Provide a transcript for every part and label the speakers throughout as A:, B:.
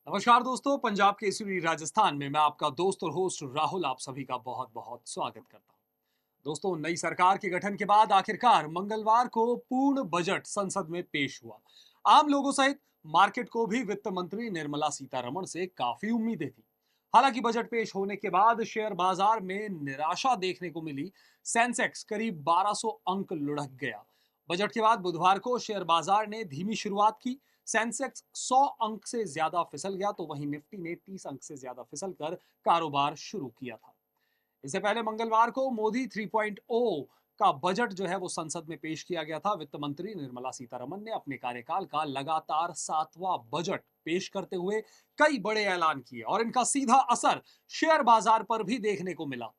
A: नमस्कार दोस्तों, पंजाब केसरी राजस्थान में मैं आपका दोस्त और होस्ट राहुल आप सभी का बहुत बहुत स्वागत करता हूं। दोस्तों, नई सरकार के गठन के बाद आखिरकार मंगलवार को पूर्ण बजट संसद में पेश हुआ। आम लोगों सहित मार्केट को भी वित्त मंत्री निर्मला सीतारमण से काफी उम्मीदें थी। हालांकि बजट पेश होने के बाद शेयर बाजार में निराशा देखने को मिली। सेंसेक्स करीब 1200 अंक लुढ़क गया। बजट के बाद बुधवार को शेयर बाजार ने धीमी शुरुआत की। सेंसेक्स 100 अंक से ज्यादा फिसल गया, तो वहीं निफ्टी ने 30 अंक से ज्यादा फिसल कर कारोबार शुरू किया था। इससे पहले मंगलवार को मोदी 3.0 का बजट जो है वो संसद में पेश किया गया था। वित्त मंत्री निर्मला सीतारमण ने अपने कार्यकाल का लगातार 7वां बजट पेश करते हुए कई बड़े ऐलान किए और इनका सीधा असर शेयर बाजार पर भी देखने को मिला।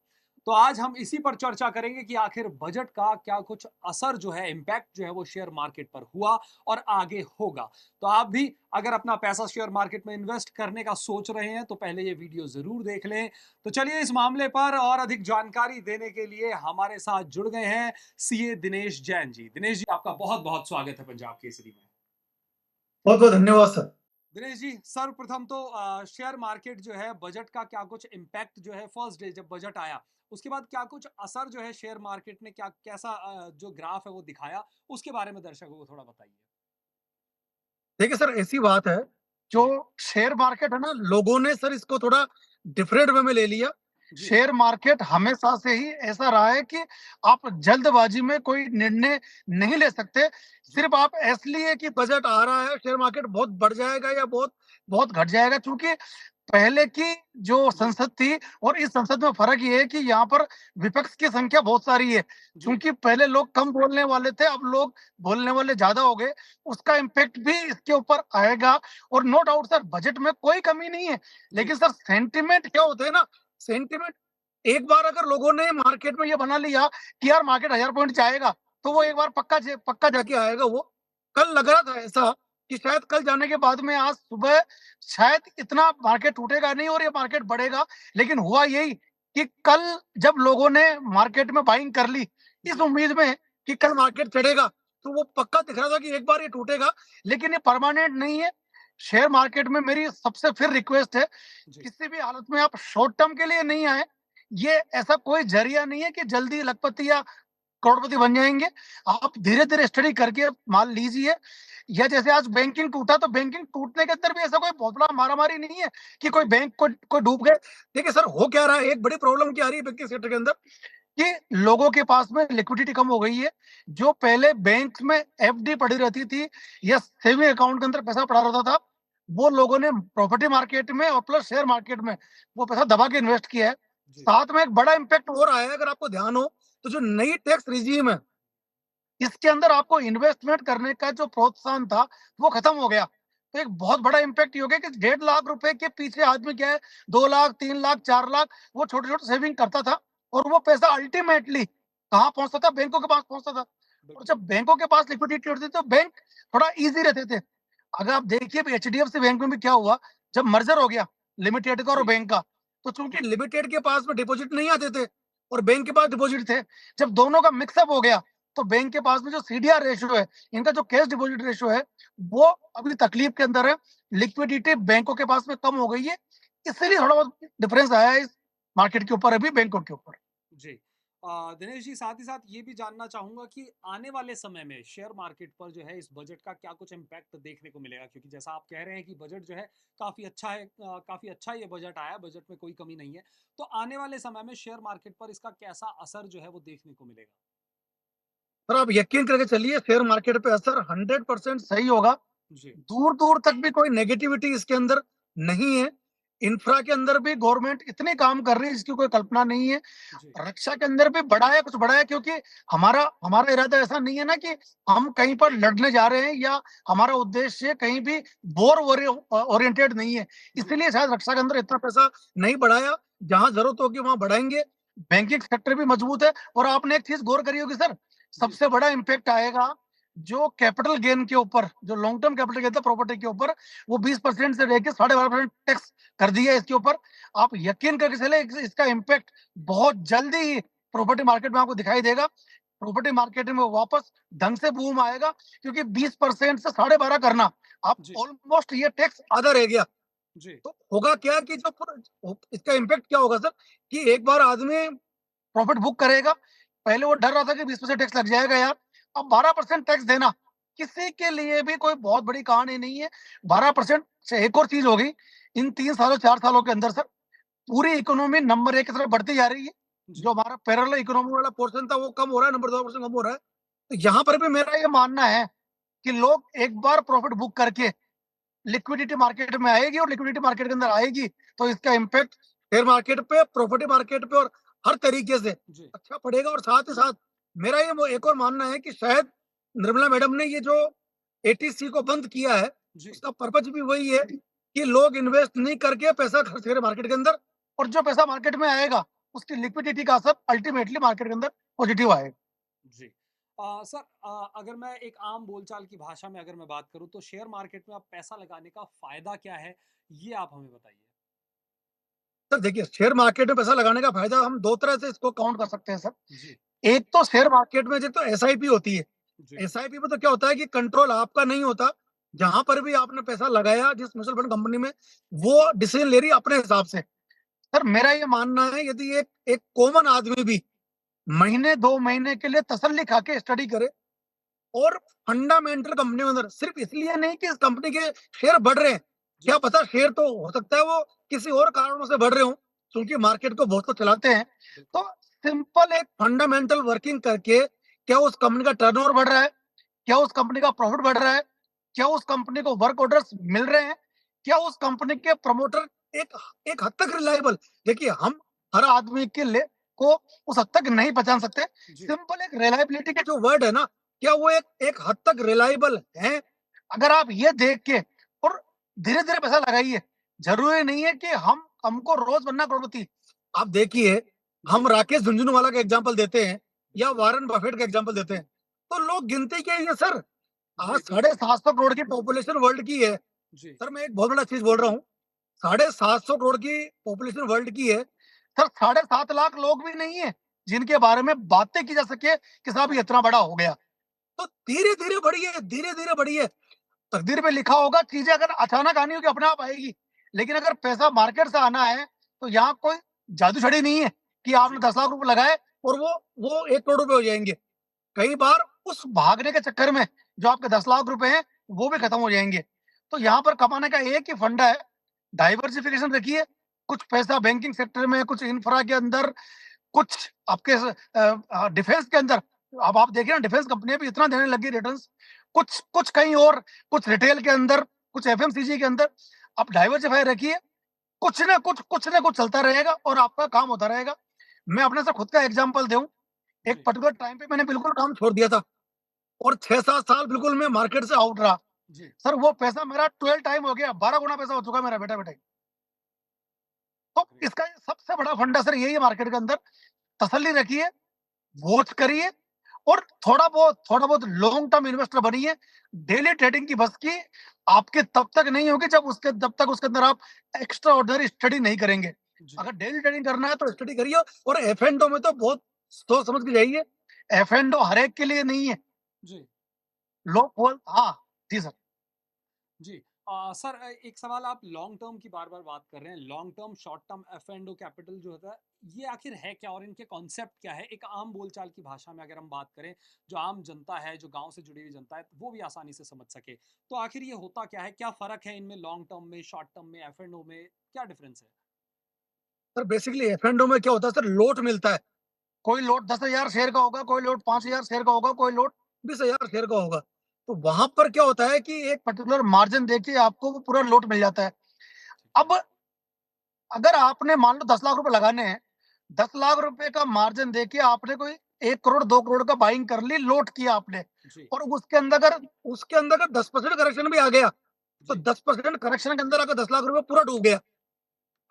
A: तो आज हम इसी पर चर्चा करेंगे कि आखिर बजट का क्या कुछ असर जो है, इंपैक्ट जो है वो शेयर मार्केट पर हुआ और आगे होगा। तो आप भी अगर अपना पैसा शेयर मार्केट में इन्वेस्ट करने का सोच रहे हैं तो पहले ये वीडियो जरूर देख लें। तो चलिए, इस मामले पर और अधिक जानकारी देने के लिए हमारे साथ जुड़ गए हैं सीए दिनेश जैन जी। दिनेश जी, आपका बहुत बहुत स्वागत है पंजाब केसरी में।
B: बहुत बहुत धन्यवाद सर।
A: दिनेश जी, सर्वप्रथम तो शेयर मार्केट जो है, बजट का क्या कुछ इम्पैक्ट जो है, फर्स्ट डे जब बजट आया उसके बाद क्या कुछ असर जो है शेयर मार्केट ने क्या कैसा जो ग्राफ है वो दिखाया, उसके बारे में दर्शकों को थोड़ा बताइए।
B: देखिए सर, ऐसी बात है, जो
A: जी।
B: शेयर मार्केट है ना, लोगों ने सर इसको थोड़ा डिफरेंट वे में ले लिया।
A: जी।
B: शेयर मार्केट हमेशा से ही ऐसा रहा है कि आप जल्दबाजी में कोई निर्णय नहीं ले सकते।
A: जी।
B: सिर्फ आप इसलिए कि बजट आ रहा है, शेयर मार्केट बहुत बढ़ जाएगा या बहुत बहुत घट जाएगा, क्योंकि पहले की जो
A: जी।
B: संसद थी और इस संसद में फ़र्क ये है कि यहाँ पर विपक्ष की संख्या बहुत सारी है।
A: जी।
B: चूँकि पहले लोग कम बोलने वाले थे, अब लोग बोलने वाले ज़्यादा हो गए। उसका इम्पैक्ट भी इसके ऊपर आएगा और नो डाउट सर, बजट में कोई कमी नहीं है।
A: जी।
B: लेकिन सर, सेंटिमेंट क्या होते हैं ना, सेंटिमेंट एक बार अगर लोगों ने मार्केट में ये बना लिया कि यार मार्केट 1000 पॉइंट जाएगा, तो वो
A: जी।
B: एक बार पक्का जाके आएगा वो। कल लग रहा था ऐसा कि शायद कल जाने के बाद में आज सुबह शायद इतना मार्केट टूटेगा नहीं और ये मार्केट बढ़ेगा। लेकिन हुआ यही कि कल जब लोगों ने मार्केट में बाइंग कर ली, इस
A: जी।
B: उम्मीद में कि कल मार्केट चढ़ेगा, तो वो पक्का दिख रहा था कि एक बार ये टूटेगा, लेकिन ये परमानेंट नहीं है। शेयर मार्केट में मेरी सबसे फिर रिक्वेस्ट है,
A: जी।
B: किसी भी हालत में आप शॉर्ट टर्म के लिए नहीं आए। ये ऐसा कोई ज़रिया नहीं है कि जल्दी लखपति या करोड़पति बन जाएँगे। आप धीरे-धीरे स्टडी करके माल लीजिए। या जैसे आज बैंकिंग टूटा, तो बैंकिंग टूटने के अंदर भी ऐसा कोई बहुत बड़ा मारा-मारी नहीं है कि कोई
A: जी।
B: बैंक कोई डूब गए। देखिए सर, हो क्या रहा है, एक बड़ी प्रॉब्लम क्या आ रही है बैंकिंग सेक्टर के अंदर, कि लोगों के पास में लिक्विडिटी कम हो गई है। जो पहले बैंक में एफडी पड़ी रहती थी या सेविंग अकाउंट के अंदर पैसा पड़ा रहता था, वो लोगों ने प्रॉपर्टी मार्केट में और प्लस शेयर मार्केट में वो पैसा दबा के इन्वेस्ट किया है।
A: जी।
B: साथ में एक बड़ा इम्पैक्ट हो रहा है, अगर आपको ध्यान हो, तो जो नई टैक्स रिजीम है, इसके अंदर आपको इन्वेस्टमेंट करने का जो प्रोत्साहन था, वो खत्म हो गया। तो एक बहुत बड़ा इम्पैक्ट ये हो गया कि 1.5 लाख रुपए के पीछे आदमी क्या है, 2 लाख, 3 लाख, 4 लाख वो छोटे-छोटे सेविंग करता था और वो पैसा अल्टीमेटली कहाँ पहुँचता था? बैंकों के पास पहुँचता था। और
A: बिल्कुल।
B: जब बैंकों के पास लिक्विडिटी होती थी, तो बैंक थोड़ा ईज़ी रहते थे। अगर आप देखिए एचडीएफसी बैंक में भी क्या हुआ, जब मर्जर हो गया लिमिटेड का और
A: जी।
B: बैंक का, तो चूँकि लिमिटेड के पास में डिपॉज़िट नहीं आते थे और बैंक के पास डिपॉज़िट थे, जब दोनों का मिक्स अप हो गया, तो बैंक के पास में जो सीडीआर रेशियो है, इनका जो कैश डिपॉजिट रेशियो है, वो अभी तकलीफ के अंदर है। लिक्विडिटी बैंकों के पास में कम हो गई है, इसीलिए थोड़ा बहुत डिफरेंस आया है इस मार्केट के ऊपर, अभी बैंकों के ऊपर।
A: जी। दिनेश जी, साथ ही साथ ये भी जानना चाहूँगा कि आने वाले समय में शेयर मार्केट पर जो है इस बजट का क्या कुछ इम्पैक्ट देखने को मिलेगा? क्योंकि जैसा आप कह रहे हैं कि बजट जो है काफ़ी अच्छा है, काफ़ी अच्छा ये बजट आया है, बजट में कोई कमी नहीं है। तो आने वाले समय में शेयर मार्केट पर इसका कैसा असर जो है वो देखने को मिलेगा?
B: और आप यकीन करके चलिए, शेयर मार्केट पे असर 100% सही होगा।
A: जी।
B: दूर-दूर तक भी कोई नेगेटिविटी इसके अंदर नहीं है। इंफ्रा के अंदर भी गवर्नमेंट इतने काम कर रही है जिसकी कोई कल्पना नहीं है।
A: जी।
B: रक्षा के अंदर भी बढ़ाया, कुछ बढ़ाया, क्योंकि हमारा हमारा इरादा ऐसा नहीं है ना कि हम कहीं पर लड़ने जा रहे हैं, या हमारा उद्देश्य कहीं भी ओरिएंटेड नहीं है।
A: जी।
B: इसलिए शायद रक्षा के अंदर इतना पैसा नहीं बढ़ाया। जहाँ ज़रूरत होगी वहाँ बढ़ाएँगे। बैंकिंग सेक्टर भी मजबूत है और आपने एक चीज़ गौर करी होगी सर,
A: जी।
B: सबसे बड़ा इम्पैक्ट आएगा जो कैपिटल गेन के ऊपर, जो लॉन्ग टर्म कैपिटल गेन था प्रॉपर्टी के ऊपर, वो 20% से लेके 12.5% टैक्स कर दिया है इसके ऊपर। आप यकीन करके चलें, इसका इम्पैक्ट बहुत जल्दी ही प्रॉपर्टी मार्केट में आपको दिखाई देगा। प्रॉपर्टी मार्केट में वापस ढंग से बूम आएगा, क्योंकि 20% से 12.5 करना, आप
A: जी।
B: ऑलमोस्ट ये टैक्स आधा रह गया।
A: जी,
B: तो होगा क्या कि इसका इम्पैक्ट क्या होगा सर, कि एक बार आदमी प्रॉफिट बुक करेगा, पहले वो डर रहा था कि 20% टैक्स लग जाएगा यार, अब 12% टैक्स देना किसी के लिए भी कोई बहुत बड़ी कहानी नहीं है। 12% से एक और चीज़ हो गई, इन 3 सालों 4 सालों के अंदर सर पूरी इकोनॉमी नंबर 1 की तरफ बढ़ती जा रही है। जो
A: जी,
B: हमारा पैरेलल इकोनॉमी वाला पोर्शन था वो कम हो रहा है, नंबर 2% कम हो रहा है। तो यहाँ पर भी मेरा ये मानना है कि लोग एक बार प्रॉफिट बुक करके लिक्विडिटी मार्केट में आएगी, और लिक्विडिटी मार्केट के अंदर आएगी तो इसका इम्पैक्ट शेयर मार्केट पे, प्रॉपर्टी मार्केट पे और हर तरीके से
A: जी,
B: अच्छा पड़ेगा। और साथ ही साथ मेरा ये एक और मानना है कि शायद निर्मला मैडम ने ये जो एटीसी को बंद किया है,
A: जी,
B: उसका पर्पज भी वही है कि लोग इन्वेस्ट नहीं करके पैसा खर्च करें मार्केट के अंदर, और जो पैसा मार्केट में आएगा उसकी लिक्विडिटी का असर अल्टीमेटली मार्केट के अंदर पॉजिटिव आएगा।
A: जी। सर, अगर मैं एक आम बोलचाल की भाषा में अगर मैं बात करूँ तो शेयर मार्केट में आप पैसा लगाने का फ़ायदा क्या है? ये आप हमें बताइए।
B: सर देखिए, शेयर मार्केट में पैसा लगाने का फायदा हम दो तरह से इसको काउंट कर सकते हैं सर।
A: जी,
B: एक तो शेयर मार्केट में जो तो एसआईपी होती है।
A: जी,
B: एसआईपी में तो क्या होता है कि कंट्रोल आपका नहीं होता। जहाँ पर भी आपने पैसा लगाया जिस म्यूचुअल फंड कंपनी में, वो डिसीजन ले रही है अपने हिसाब से। सर मेरा ये मानना है, यदि एक एक कॉमन आदमी भी महीने 2 महीने के लिए तसल्ली खा के स्टडी करे, और फंडामेंटल कंपनी के अंदर सिर्फ इसलिए नहीं कि इस कंपनी के शेयर बढ़ रहे हैं, क्या
A: जी,
B: पता शेयर तो हो सकता है वो किसी और कारणों से बढ़ रहे हों, क्योंकि मार्केट को बहुत तो चलाते हैं।
A: बिल्कुल।
B: तो सिंपल एक फंडामेंटल वर्किंग करके, क्या उस कंपनी का टर्नओवर बढ़ रहा है? क्या उस कंपनी का प्रॉफिट बढ़ रहा है? क्या उस कंपनी को वर्क ऑर्डर्स मिल रहे हैं? क्या उस कंपनी के प्रमोटर एक एक हद तक रिलायबल, देखिए हम हर आदमी के लिए को उस हद तक नहीं पहचान सकते।
A: जी,
B: सिंपल एक रिलायबिलिटी के जो वर्ड है ना, क्या वो एक एक हद तक रिलायबल हैं? अगर आप ये देख के और धीरे-धीरे पैसा लगाइए, ज़रूरी नहीं है कि हमको रोज़ बनना करोड़पति। आप देखिए,
A: जी,
B: हम राकेश झुनझुनवाला का एग्ज़ाम्पल देते हैं या
A: बिल्कुल।
B: वॉरेन बफेट का एग्ज़ाम्पल देते हैं, तो लोग गिनती क्या ही है सर। आज
A: जी, बिल्कुल।
B: 750 करोड़ की पॉपुलेशन वर्ल्ड की है।
A: जी,
B: सर मैं एक बहुत बड़ा चीज़ बोल रहा हूँ, 750 करोड़ की पॉपुलेशन वर्ल्ड की है। सर 7.5 लाख लोग भी नहीं है, जिनके बारे में बातें की जा सके कि साहब ये इतना बड़ा हो गया। तो धीरे-धीरे बढ़िए, धीरे-धीरे बढ़िए। तकदीर में लिखा होगा, चीज़ें अगर अचानक आनी होगी अपने आप आएगी। लेकिन अगर पैसा मार्केट से आना है, तो यहाँ कोई जादू छड़ी नहीं है कि आपने
A: जी,
B: 10 लाख रुपए लगाए और वो 1 करोड़ रुपए हो जाएँगे। कई बार उस भागने के चक्कर में जो आपके 10 लाख रुपए हैं, वो भी खत्म हो जाएँगे। तो यहाँ पर कमाने का एक ही फंडा है, डाइवर्सिफिकेशन रखिए। कुछ पैसा बैंकिंग सेक्टर में, कुछ इंफ्रा के अंदर, कुछ आपके डिफेंस के अंदर। अब आप देखिए ना, डिफेंस कंपनियाँ भी इतना देने लगी रिटर्न्स। कुछ कुछ कहीं और, कुछ रिटेल के अंदर, कुछ एफएमसीजी के अंदर। आप डाइवर्सिफाई रखिए, कुछ ना कुछ चलता रहेगा और आपका काम होता रहेगा। मैं अपने से खुद का एग्ज़ाम्पल दूँ, एक
A: जी,
B: पर्टिकुलर टाइम पे मैंने बिल्कुल काम छोड़ दिया था और 6-7 साल बिल्कुल मैं मार्केट से आउट रहा।
A: जी,
B: सर वो पैसा मेरा 12 टाइम हो गया, 12 गुना पैसा हो चुका है मेरा बैठे-बैठे। तो
A: ग्रेट।
B: इसका ये सबसे बड़ा फंडा सर यही है मार्केट के अंदर, तसल्ली रखिए, वॉच करिए, और थोड़ा बहुत लॉन्ग टर्म इन्वेस्टर बनिए। डेली ट्रेडिंग की बस की आपकी तब तक नहीं होगी जब तक उसके अंदर आप एक्स्ट्रा ऑर्डिनरी स्टडी नहीं करेंगे।
A: जी,
B: अगर डेली ट्रेडिंग करना है तो स्टडी करिए, और एफ एंड ओ में तो बहुत सोच समझ के जाइए। एफ एंड ओ हर एक के लिए नहीं है।
A: जी,
B: लोग बोल हाँ, जी सर।
A: जी। सर, एक सवाल, आप लॉन्ग टर्म की बार-बार बात कर रहे हैं। Long term, short term F and O capital जो होता है, ये आखिर है क्या और इनके कॉन्सेप्ट क्या है? एक आम बोलचाल की भाषा में अगर हम बात करें, जो आम जनता है, जो गाँव से जुड़ी हुई जनता है, वो भी आसानी से समझ सके। तो आखिर ये होता क्या है? क्या फ़र्क है इनमें, लॉन्ग टर्म में, शॉर्ट टर्म में, एफ एंड ओ में, क्या डिफ़रेंस है?
B: सर बेसिकली एफ एंड ओ में क्या होता है सर, लोट मिलता है। कोई लोट 10,000 शेयर का होगा, कोई लोट
A: जी,
B: 5,000 शेयर का होगा, कोई लोट 20,000 शेयर का होगा। तो वहाँ पर क्या होता है कि एक पर्टिकुलर मार्जिन देके आपको वो पूरा लोट मिल जाता है।
A: ठीक है।
B: अब अगर आपने मान लो 10 लाख रुपए लगाने हैं, 10 लाख रुपए का मार्जिन देके आपने कोई 1 करोड़ 2 करोड़ का बाइंग कर ली, लोट किया आपने,
A: जी,
B: और उसके अंदर अगर 10% करेक्शन भी आ गया, तो
A: जी,
B: 10% करेक्शन के अंदर अगर 10 लाख रुपए पूरा डूब गया।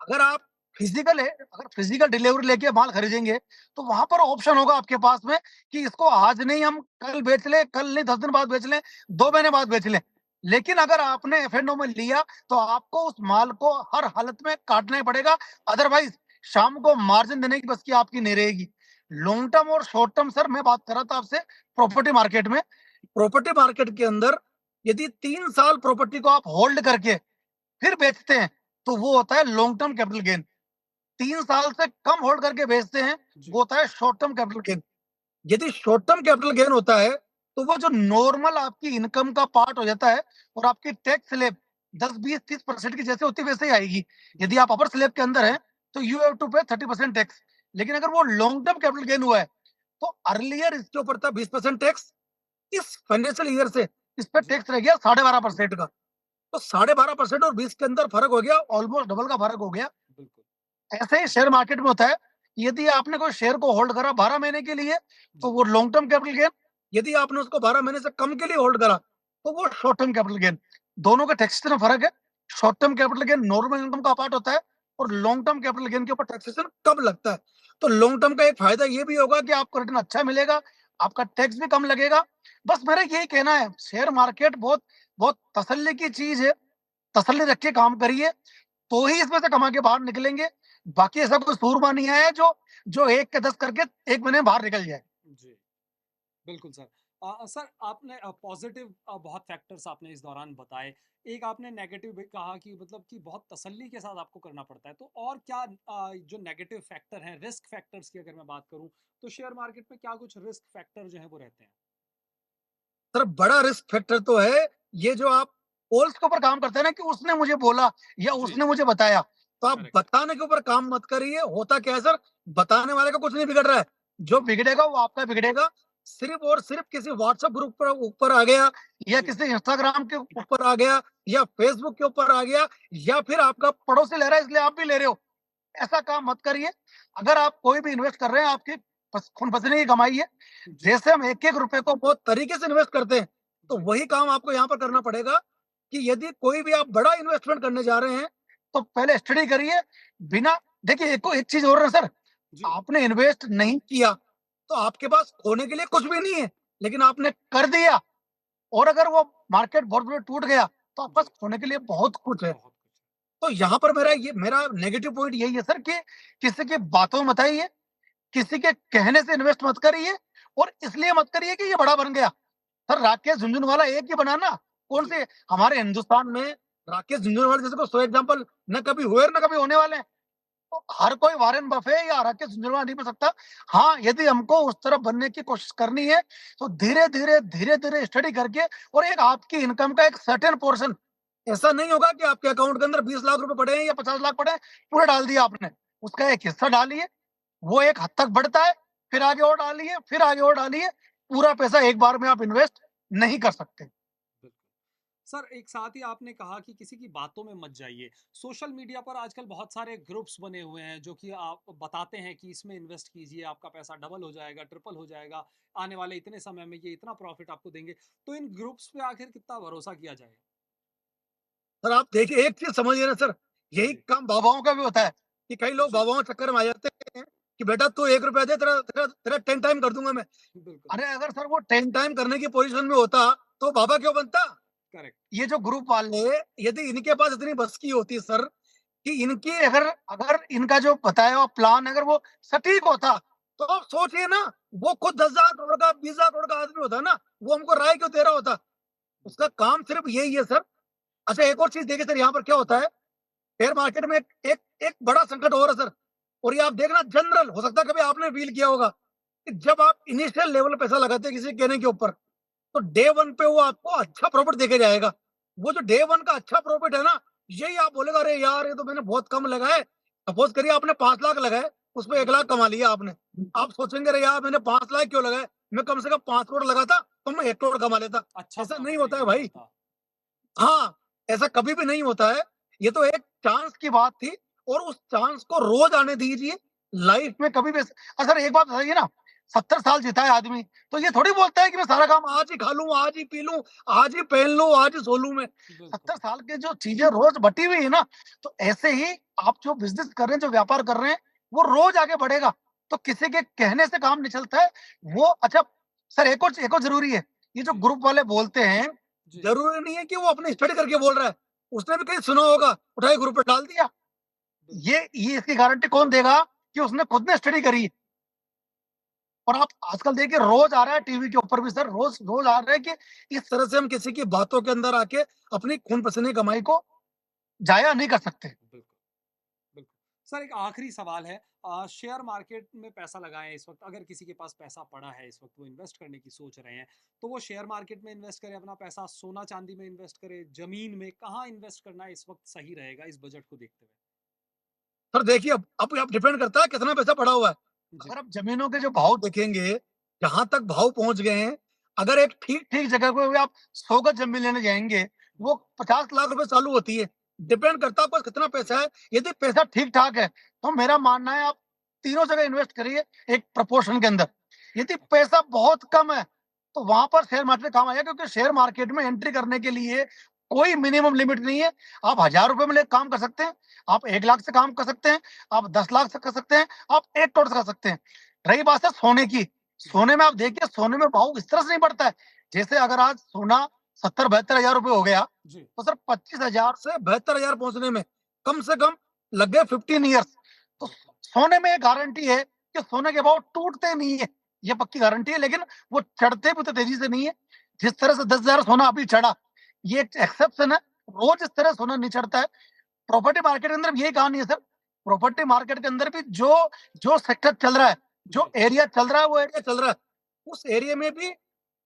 B: अगर आप अगर फिजिकल डिलीवरी लेके माल खरीदेंगे, तो वहाँ पर ऑप्शन होगा आपके पास में कि इसको आज नहीं, हम कल बेच लें, कल नहीं 10 दिन बाद बेच लें, 2
A: जी,
B: महीने बाद बेच लें। लेकिन अगर आपने एफ&ओ में लिया, तो आपको उस माल को हर हालत में काटना ही पड़ेगा, अदरवाइज़ शाम को मार्जिन देने की बस की आपकी नहीं रहेगी। लॉन्ग टर्म और शॉर्ट टर्म सर मैं बात कर रहा था आपसे प्रॉपर्टी मार्केट में। प्रॉपर्टी मार्केट के अंदर यदि 3 साल प्रॉपर्टी को आप होल्ड करके फिर बेचते हैं, तो वो होता है लॉन्ग टर्म कैपिटल गेन। 3 साल से कम होल्ड करके बेचते हैं,
A: जी,
B: वो होता है शॉर्ट टर्म कैपिटल गेन। यदि शॉर्ट टर्म कैपिटल गेन होता है, तो वो जो नॉर्मल आपकी इनकम का पार्ट हो जाता है और आपकी टैक्स स्लैब 10, 20, 30% की जैसे होती है वैसे ही आएगी।
A: जी,
B: यदि आप अपर स्लैब के अंदर हैं, तो यू हैव टू पे 30% टैक्स। लेकिन अगर वो लॉन्ग टर्म कैपिटल गेन हुआ है, तो अर्लियर इसके ऊपर था 20% टैक्स, इस फाइनेंशियल ईयर से इस पे
A: जी,
B: टैक्स रह गया 12.5% का। तो 12.5% और 20 के अंदर फर्क हो गया, ऑलमोस्ट डबल का फर्क हो गया।
A: बिल्कुल।
B: ऐसे ही शेयर मार्केट में होता है। यदि आपने कोई शेयर को होल्ड करा 12 महीने के लिए, तो
A: जी,
B: वो लॉन्ग टर्म कैपिटल गेन। यदि आपने उसको 12 महीने से कम के लिए होल्ड करा, तो वो शॉर्ट टर्म कैपिटल गेन। दोनों का टैक्सेशन में फर्क है। Short term capital gain normal income का पार्ट होता है और लॉन्ग टर्म कैपिटल गेन के ऊपर टैक्सेशन कम लगता है। तो लॉन्ग टर्म का एक फायदा ये भी होगा कि आपको रिटर्न अच्छा मिलेगा, आपका टैक्स भी कम लगेगा। बस मेरा यही कहना है, शेयर मार्केट बहुत बहुत तसल्ली की चीज है। तसल्ली रख के काम करिए, तो ही इसमें से कमा के बाहर निकलेंगे। बाकी ऐसा कोई सूरमा नहीं है जो जो 1 के 10 करके 1 महीने में बाहर निकल जाए।
A: जी। बिल्कुल सर। सर आपने पॉजिटिव बहुत फैक्टर्स आपने इस दौरान बताए। एक आपने नेगेटिव भी कहा कि मतलब कि बहुत तसल्ली के साथ आपको करना पड़ता है। तो और क्या जो नेगेटिव फैक्टर हैं, रिस्क फैक्टर्स की अगर मैं बात करूँ, तो शेयर मार्केट में क्या कुछ रिस्क फैक्टर जो हैं वो रहते हैं?
B: सर बड़ा रिस्क फैक्टर तो है, ये जो आप पोल्स के ऊपर काम करते हैं ना कि उसने मुझे बोला या
A: जी,
B: उसने मुझे बताया, तो आप
A: करेक्ट।
B: बताने के ऊपर काम मत करिए। होता क्या है सर, बताने वाले का कुछ नहीं बिगड़ रहा है, जो
A: जी,
B: बिगड़ेगा वो आपका बिगड़ेगा। सिर्फ और सिर्फ किसी व्हाट्सएप ग्रुप पर ऊपर आ गया, या
A: जी,
B: किसी इंस्टाग्राम के ऊपर आ गया, या फेसबुक के ऊपर आ गया, या फिर आपका पड़ोसी ले रहा है इसलिए आप भी ले रहे हो, ऐसा काम मत करिए। अगर आप कोई भी इन्वेस्ट कर रहे हैं, आपकी खून पसीने की कमाई है।
A: जी,
B: जैसे हम एक एक रुपए को बहुत तरीके से इन्वेस्ट करते हैं, तो
A: जी,
B: वही काम आपको यहाँ पर करना पड़ेगा कि यदि कोई भी आप बड़ा इन्वेस्टमेंट करने जा रहे हैं, तो पहले स्टडी करिए। बिना देखिए, एक चीज और है सर,
A: जी,
B: आपने इन्वेस्ट नहीं किया, तो आपके पास खोने के लिए कुछ भी नहीं है। लेकिन आपने कर दिया, और अगर वो मार्केट बहुत बड़ा टूट गया, तो आपके पास
A: जी,
B: खोने के लिए बहुत कुछ है।
A: बहुत कुछ
B: तो यहाँ पर मेरा नेगेटिव पॉइंट यही है सर कि किसी की बातों में मत आइए, किसी के कहने से इन्वेस्ट मत करिए, और इसलिए मत करिए कि ये बड़ा बन गया। सर राकेश झुनझुनवाला एक ही बना ना,
A: है।
B: कौन
A: जी,
B: से हमारे हिंदुस्तान में राकेश झुनझुनवाला जैसे को 100 एग्जांपल न कभी हुए और न कभी होने वाले हैं। तो हर कोई वारेन बफे या राकेश झुनझुनवाला नहीं बन सकता। हाँ, यदि हमको उस तरफ बनने की कोशिश करनी है, तो धीरे-धीरे स्टडी करके, और एक आपकी इनकम का एक सर्टेन पोर्शन, ऐसा नहीं होगा कि आपके अकाउंट के अंदर 20 लाख रुपए पड़े हैं या 50 लाख पड़े हैं, पूरे डाल दिया आपने। उसका एक हिस्सा डालिए, वो एक हद तक बढ़ता है, फिर आगे और डालिए, फिर आगे और डालिए। पूरा पैसा एक बार में आप इन्वेस्ट नहीं कर सकते।
A: बिल्कुल। सर एक साथ ही आपने कहा कि किसी की बातों में मत जाइए। सोशल मीडिया पर आजकल बहुत सारे ग्रुप्स बने हुए हैं जो कि आप बताते हैं कि इसमें इन्वेस्ट कीजिए, आपका पैसा डबल हो जाएगा, ट्रिपल हो जाएगा, आने वाले इतने समय में ये इतना प्रॉफिट आपको देंगे। तो इन ग्रुप्स पे आखिर कितना भरोसा किया जाए?
B: सर आप देखिए, एक चीज समझिए ना सर, यही
A: जी,
B: काम बाबाओं का भी होता है कि कई लोग
A: जी,
B: बाबाओं के चक्कर में आ जाते हैं कि बेटा तू 1 रुपया दे, तेरा तेरा तेरा 10 टाइम कर दूंगा मैं।
A: बिल्कुल,
B: अरे अगर सर वो 10 टाइम करने की पोजीशन में होता, तो बाबा क्यों बनता?
A: करेक्ट,
B: ये जो ग्रुप वाले, यदि इनके पास इतनी बस की होती सर, कि इनकी अगर अगर इनका जो बताया हुआ प्लान अगर वो सटीक होता, तो आप सोचिए ना, वो खुद 10,000 करोड़ का 20,000 करोड़ का आदमी होता ना, वो हमको राय क्यों दे रहा होता? उसका
A: बिल्कुल,
B: काम सिर्फ यही है सर। अच्छा एक और चीज देखिए सर, यहाँ पर क्या होता
A: जी,
B: है, शेयर मार्केट में एक बड़ा संकट और है सर। और ये आप देखना, जनरल हो सकता है कभी आपने फील किया होगा कि जब आप इनिशियल लेवल पैसा लगाते हैं किसी के कहने के ऊपर, तो डे वन पे वो आपको अच्छा प्रॉफिट देके जाएगा। वो जो डे वन का अच्छा प्रॉफिट है ना, यही आप बोलेगा अरे यार ये तो मैंने बहुत कम लगाए। सपोज करिए आपने 5 लाख लगाए, उसमें 1 लाख
A: बिल्कुल,
B: कमा लिया आपने। आप सोचेंगे अरे यार मैंने 5 लाख क्यों लगाए, मैं कम से कम 5 करोड़ लगाता तो मैं 1 करोड़ कमा लेता।
A: अच्छा
B: ऐसा नहीं
A: प्रॉफिट
B: होता है
A: निकल
B: भाई।
A: जाता।
B: हाँ, ऐसा कभी भी नहीं होता है। ये तो एक चांस की बात थी, और उस चांस को रोज आने दीजिए। लाइफ में कभी भी सर एक बात बताइए ना, 70 साल जीता है आदमी, तो ये थोड़ी बोलता है कि मैं सारा काम आज ही खा लूँ, आज ही पी लूँ, आज ही पहन लूँ, आज ही सो लूँ मैं।
A: बिल्कुल,
B: 70 साल के जो चीज़ें रोज बटी हुई है ना, तो ऐसे ही आप जो बिज़नेस कर रहे हैं, जो व्यापार कर रहे हैं, वो रोज आगे बढ़ेगा। तो किसी के कहने से काम नहीं चलता है। वो अच्छा सर एक और ज़रूरी है, ये जो
A: जी,
B: ग्रुप वाले बोलते हैं,
A: जी,
B: ज़रूरी नहीं है कि वो अपनी स्टडी करके बोल रहा है। उसने भी कहीं सुना होगा, उठाए ग्रुप पे डाल दिया।
A: बिल्कुल,
B: ये इसकी गारंटी कौन देगा कि उसने खुद ने स्टडी करी? और आप आजकल देखिए रोज़ आ रहा है टीवी के ऊपर भी सर, रोज़ आ रहा है कि इस तरह से हम किसी की बातों के अंदर आके अपनी खून पसीने की कमाई को जाया नहीं कर सकते।
A: बिल्कुल, बिल्कुल। सर एक आखिरी सवाल है शेयर मार्केट में पैसा लगाएँ इस वक़्त अगर किसी के पास पैसा पड़ा है इस वक़्त वो इन्वेस्ट करने की सोच रहे हैं, तो वो शेयर मार्केट में इन्वेस्ट करे अपना पैसा, सोना-चांदी में इन्वेस्ट करे, ज़मीन में, कहाँ इन्वेस्ट करना इस वक़्त सही रहेगा इस बजट को देखते हुए?
B: सर देखिए अब डिपेंड करता है कितना पैसा पड़ा हुआ है।
A: जी,
B: अगर आप ज़मीनों के जो भाव देखेंगे, जहाँ तक भाव पहुँच गए हैं, अगर एक ठीक-ठीक जगह पे भी आप 100 गज ज़मीन लेने जाएँगे, वो 50 लाख रुपए चालू होती है। डिपेंड करता है आपके पास कितना पैसा है। यदि पैसा ठीक-ठाक है, तो मेरा मानना है आप तीनों जगह इन्वेस्ट करिए एक प्रोपोर्शन के अंदर। यदि पैसा बहुत कम है, तो वहाँ पर शेयर मार्केट काम आएगा क्योंकि शेयर मार्केट में एंट्री करने के लिए कोई मिनिमम लिमिट नहीं है। आप ₹1000 में ले काम कर सकते हैं, आप 1 लाख से काम कर सकते हैं, आप 10 लाख से कर सकते हैं, आप 1 करोड़ से कर सकते हैं। रही बात है सोने की,
A: जी,
B: सोने में आप देखिए सोने में भाव इस तरह से नहीं बढ़ता है। जैसे अगर आज सोना 70-72 हज़ार रुपए हो गया,
A: जी,
B: तो सर 25,000 से 72,000 पहुँचने में कम से कम लग गए 15 ईयर्स। तो
A: बिल्कुल।
B: सोने में एक गारंटी है कि सोने के भाव टूटते नहीं है, ये पक्की गारंटी है, लेकिन वो चढ़ते भी तो तेजी से नहीं है। जिस तरह से 10,000 सोना अभी चढ़ा, ये एक एक्सेप्शन है, रोज़ इस तरह सोना नहीं चढ़ता है। प्रॉपर्टी मार्केट के अंदर भी यही कहानी है सर। प्रॉपर्टी मार्केट के अंदर भी जो जो सेक्टर चल रहा है, जो
A: जी,
B: एरिया चल रहा है, वो एरिया चल रहा है। उस एरिया में भी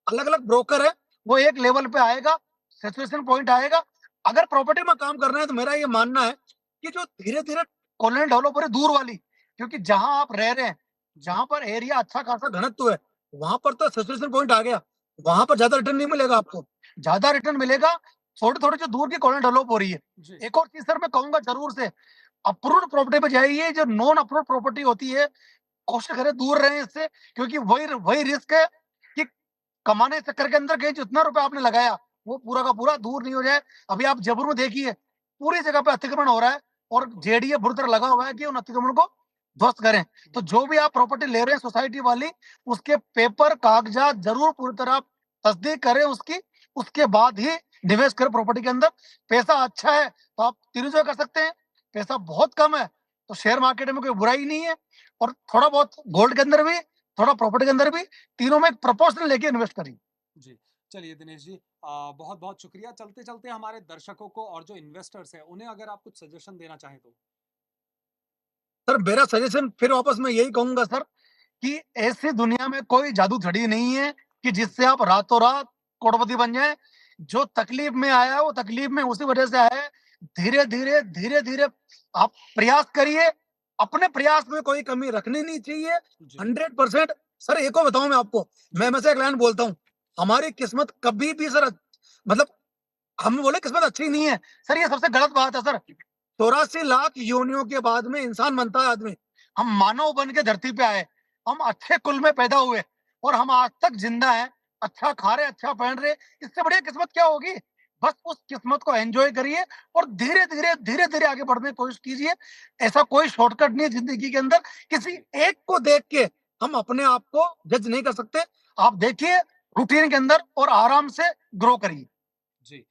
B: अलग-अलग ब्रोकर है, वो एक लेवल पे आएगा, सैचुरेशन पॉइंट आएगा। अगर प्रॉपर्टी में काम करना है तो मेरा ये मानना है कि जो धीरे-धीरे कॉलोनी डेवलपर है दूर वाली, क्योंकि जहाँ आप रह रहे हैं,
A: जी,
B: जहाँ पर एरिया अच्छा खासा घनत्व है, वहाँ पर तो सैचुरेशन पॉइंट आ गया। वहाँ पर ज़्यादा रिटर्न नहीं मिलेगा आपको। ज़्यादा रिटर्न मिलेगा थोड़ी-थोड़ी जो दूर की कॉलोनी डेवलप हो रही है।
A: जी,
B: एक और चीज़ सर मैं कहूँगा ज़रूर से, अप्रूव्ड प्रॉपर्टी पे जाइए, जो नॉन अप्रूव्ड प्रॉपर्टी होती है, कोशिश करें दूर रहें इससे क्योंकि वही वही रिस्क है कि कमाने के चक्कर के अंदर कहीं जितना रुपया आपने लगाया, वो पूरा का पूरा दूर नहीं हो जाए। अभी आप जयपुर में देखिए, पूरी जगह पे अतिक्रमण हो रहा है और
A: बिल्कुल,
B: जेडीए बुरी तरह लगा हुआ है कि उन अतिक्रमण को ध्वस्त करें। तो
A: बिल्कुल।
B: जो भी आप प्रॉपर्टी ले रहे हैं सोसाइटी वाली, उसके पेपर, कागज़ात ज़रूर पूरी तरह आप तस्दीक करें उसकी, उसके बाद ही निवेश करें प्रॉपर्टी के अंदर। पैसा अच्छा है, तो आप तीनों जगह कर सकते हैं। पैसा बहुत कम है, तो शेयर मार्केट में कोई बुराई नहीं है और थोड़ा बहुत गोल्ड के अंदर भी, थोड़ा प्रॉपर्टी के अंदर भी, तीनों में एक प्रोपोर्शन लेके इन्वेस्ट करिए।
A: जी। चलिए दिनेश जी बहुत-बहुत शुक्रिया। चलते-चलते हमारे दर्शकों को और जो इन्वेस्टर्स हैं, उन्हें अगर आप कुछ सजेशन देना चाहें तो?
B: सर मेरा सजेशन फिर वापस मैं यही कहूँगा सर कि ऐसी दुनिया में कोई जादू छड़ी नहीं है कि जिससे आप रातों-रात करोड़पति बन जाएँ। जो तकलीफ में आया है, वो तकलीफ में उसी वजह से आया है। धीरे-धीरे, धीरे-धीरे आप प्रयास करिए। अपने प्रयास में कोई कमी रखनी नहीं चाहिए।
A: जी,
B: 100% सर एक और बताऊँ मैं आपको, मैं
A: जी,
B: हमेशा एक लाइन बोलता हूँ, हमारी किस्मत कभी भी सर मतलब हम बोले किस्मत अच्छी नहीं है। सर ये सबसे गलत बात है सर। 84 लाख योनियों के बाद में इंसान बनता है आदमी। हम मानव बन के धरती पे आए। हम अच्छे कुल में पैदा हुए और हम आज तक ज़िंदा हैं। अच्छा खा रहे, अच्छा पहन रहे, इससे बढ़िया किस्मत क्या होगी? बस उस किस्मत को एन्जॉय करिए और धीरे-धीरे, धीरे-धीरे आगे बढ़ने की कोशिश कीजिए। ऐसा कोई शॉर्टकट नहीं है ज़िंदगी के अंदर। किसी
A: जी,
B: एक को देख के हम अपने आप को जज नहीं कर सकते। आप देखिए रूटीन के अंदर और आराम से ग्रो करिए।
A: जी।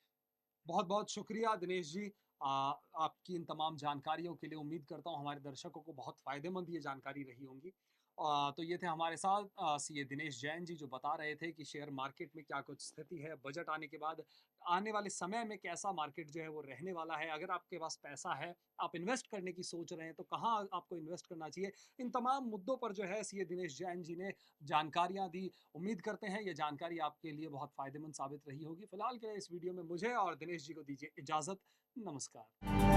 A: बहुत-बहुत शुक्रिया दिनेश जी आपकी इन तमाम जानकारियों के लिए। उम्मीद करता हूँ हमारे दर्शकों को बहुत फ़ायदेमंद ये जानकारी रही होंगी। तो ये थे हमारे साथ सीए दिनेश जैन जी जो बता रहे थे कि शेयर मार्केट में क्या कुछ स्थिति है, बजट आने के बाद आने वाले समय में कैसा मार्केट जो है वो रहने वाला है। अगर आपके पास पैसा है, आप इन्वेस्ट करने की सोच रहे हैं, तो कहाँ आपको इन्वेस्ट करना चाहिए। इन तमाम मुद्दों पर जो है सीए दिनेश जैन जी ने जानकारियाँ दी। उम्मीद करते हैं ये जानकारी आपके लिए बहुत फ़ायदेमंद साबित रही होगी। फिलहाल के लिए इस वीडियो में मुझे और दिनेश जी को दीजिए इजाज़त। नमस्कार।